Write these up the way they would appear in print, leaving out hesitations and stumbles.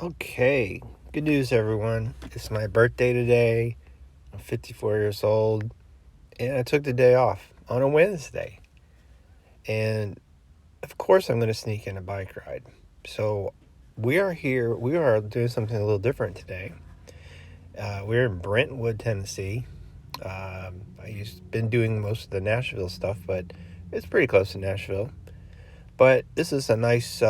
Okay, good news, everyone. It's my birthday today. I'm 54 years old, and I took the day off on a Wednesday. And of course, I'm going to sneak in a bike ride. So, we are here. We are doing something a little different today. We're in Brentwood, Tennessee. Been doing most of the Nashville stuff, but it's pretty close to Nashville. But this is a nice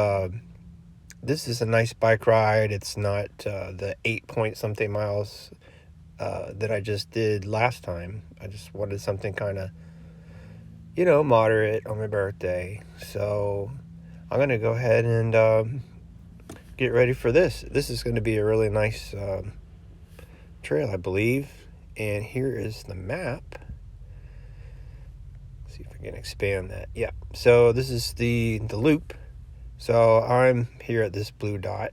bike ride. It's not the 8 point something miles that I just did last time. I just wanted something kind of, moderate on my birthday. So I'm going to go ahead and get ready for this. This is going to be a really nice trail, I believe. And here is the map. Let's see if I can expand that. Yeah. So this is the loop. So I'm here at this blue dot,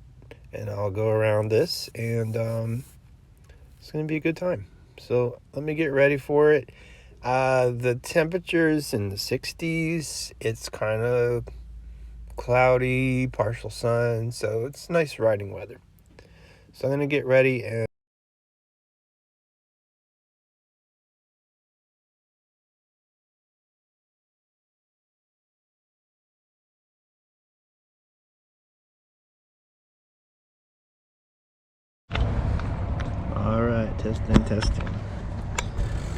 and I'll go around this, and it's going to be a good time. So let me get ready for it. The temperature's in the 60s. It's kind of cloudy, partial sun, so it's nice riding weather. So I'm going to get ready and all right, testing.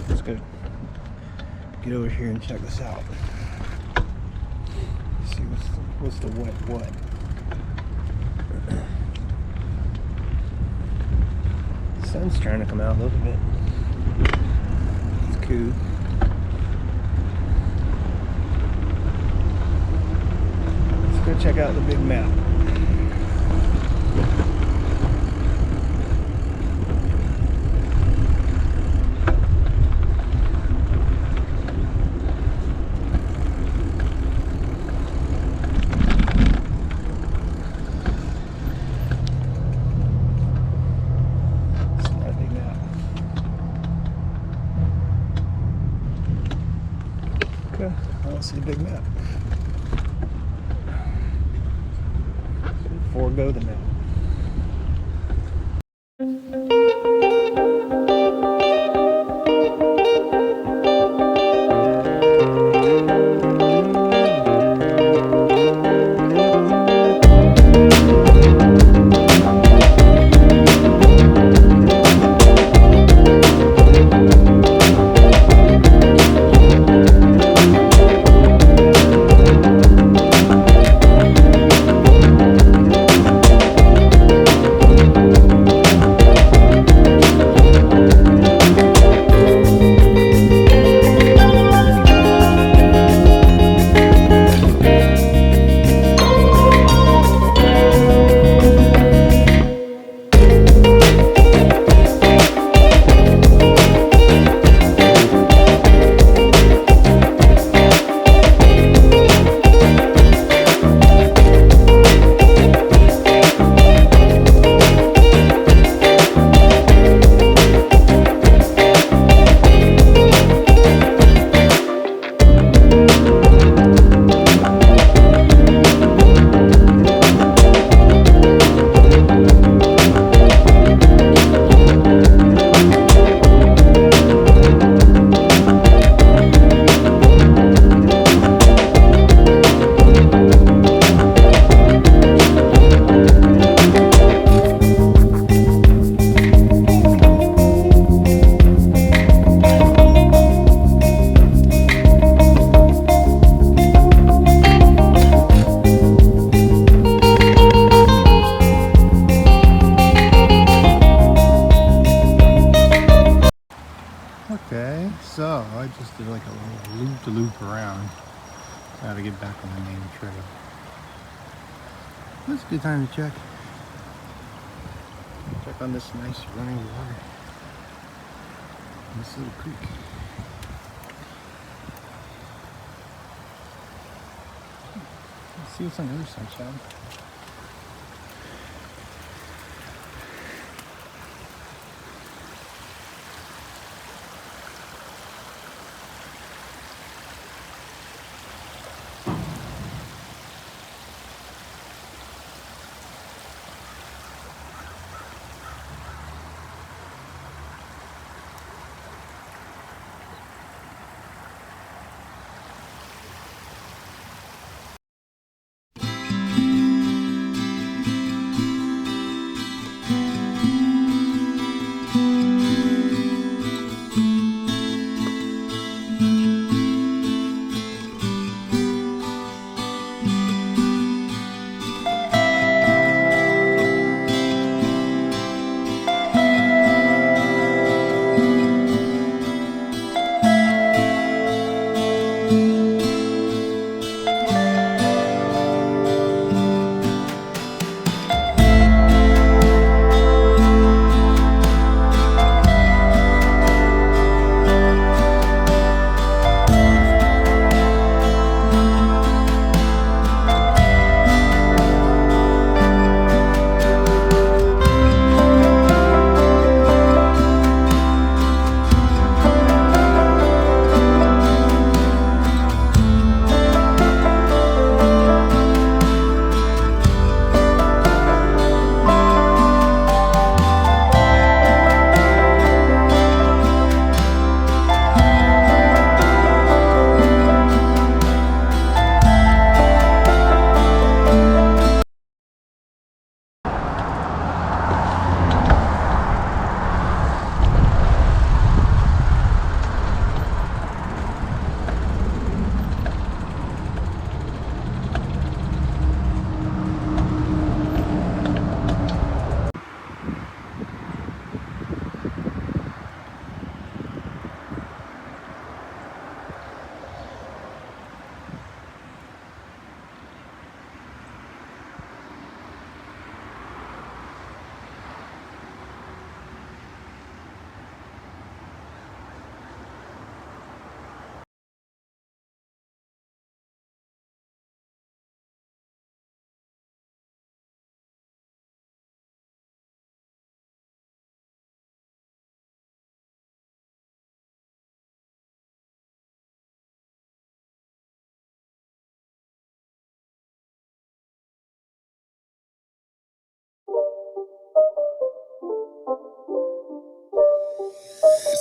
Let's go get over here and check this out. See what's the what. The sun's trying to come out a little bit. It's cool. Let's go check out the big map. Okay, I don't see a big map. Forego the map. Okay, so I just did like a little loop around. Got to get back on the main trail. That's a good time to check on this nice running water. This little creek. Let's see what's on the other side, shall we?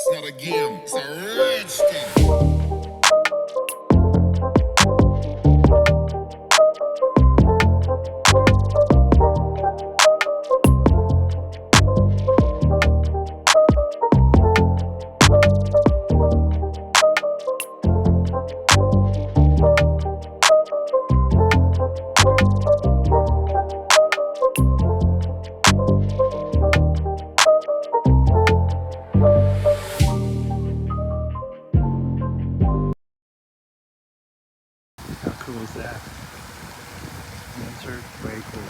It's not a game, it's a rich thing. How cool is that? Those are way cool.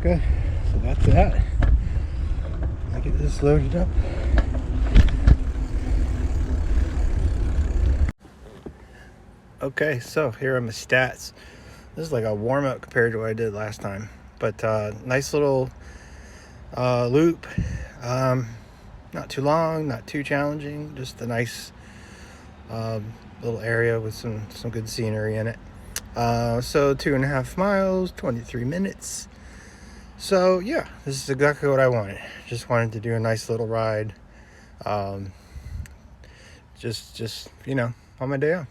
Okay, so that's that. I'll get this loaded up. Okay, so here are my stats. This is like a warm-up compared to what I did last time. But nice little loop. Not too long, not too challenging. Just a nice little area with some good scenery in it. So 2.5 miles, 23 minutes. So yeah, this is exactly what I wanted. Just wanted to do a nice little ride Um, just on my day off.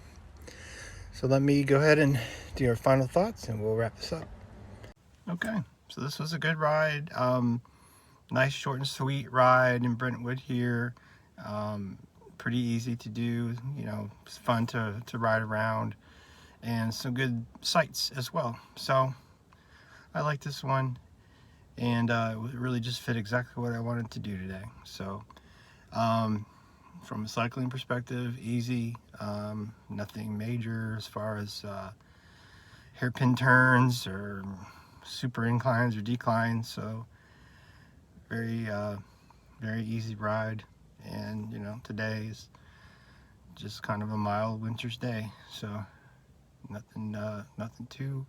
So let me go ahead and do your final thoughts, and we'll wrap this up. Okay, so this was a good ride. Nice, short and sweet ride in Brentwood here. Pretty easy to do. It's fun to ride around, and some good sights as well. So I like this one, and it really just fit exactly what I wanted to do today. So from a cycling perspective, easy, nothing major as far as hairpin turns or super inclines or declines. So very very easy ride. And today is just kind of a mild winter's day, so nothing too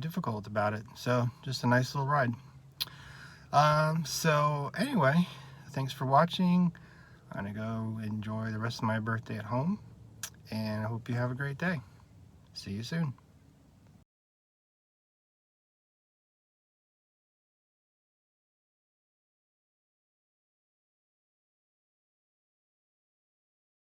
difficult about it. So just a nice little ride. So anyway, thanks for watching. I'm gonna go enjoy the rest of my birthday at home, and I hope you have a great day. See you soon.